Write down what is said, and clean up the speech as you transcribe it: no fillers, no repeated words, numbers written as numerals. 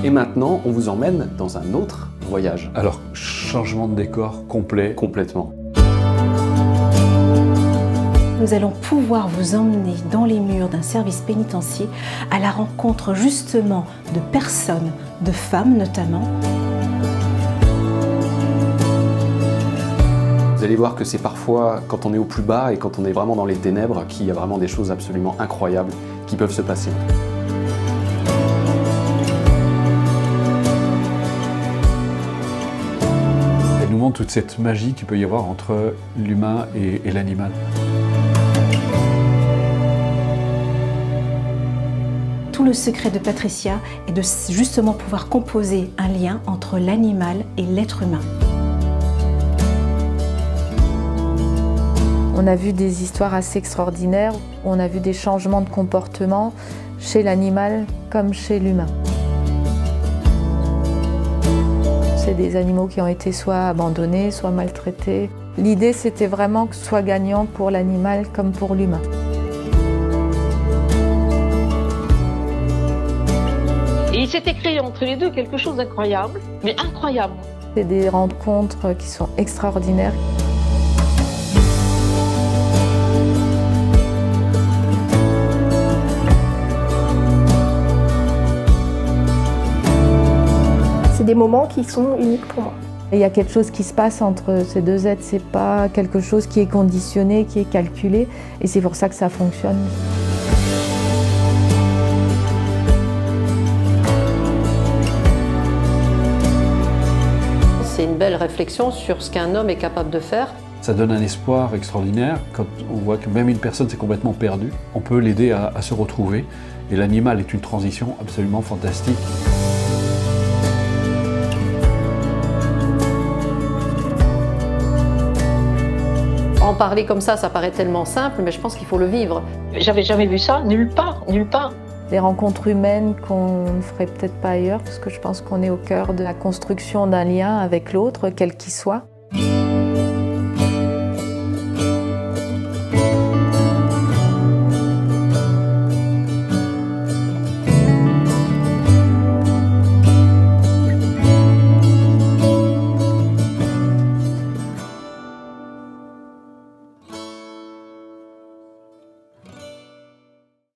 Et maintenant, on vous emmène dans un autre voyage. Alors, changement de décor complet. Complètement. Nous allons pouvoir vous emmener dans les murs d'un service pénitentiaire à la rencontre justement de personnes, de femmes notamment. Vous allez voir que c'est parfois quand on est au plus bas et quand on est vraiment dans les ténèbres qu'il y a vraiment des choses absolument incroyables qui peuvent se passer. Elle nous montre toute cette magie qu'il peut y avoir entre l'humain et l'animal. Tout le secret de Patricia est de justement pouvoir composer un lien entre l'animal et l'être humain. On a vu des histoires assez extraordinaires, on a vu des changements de comportement chez l'animal comme chez l'humain. C'est des animaux qui ont été soit abandonnés, soit maltraités. L'idée, c'était vraiment que ce soit gagnant pour l'animal comme pour l'humain. Et il s'était créé entre les deux quelque chose d'incroyable, mais incroyable. C'est des rencontres qui sont extraordinaires. C'est des moments qui sont uniques pour moi. Il y a quelque chose qui se passe entre ces deux êtres, c'est pas quelque chose qui est conditionné, qui est calculé, et c'est pour ça que ça fonctionne. C'est une belle réflexion sur ce qu'un homme est capable de faire. Ça donne un espoir extraordinaire quand on voit que même une personne s'est complètement perdue. On peut l'aider à se retrouver, et l'animal est une transition absolument fantastique. En parler comme ça paraît tellement simple, mais je pense qu'il faut le vivre. J'avais jamais vu ça, nulle part, nulle part. Des rencontres humaines qu'on ne ferait peut-être pas ailleurs, parce que je pense qu'on est au cœur de la construction d'un lien avec l'autre, quel qu'il soit.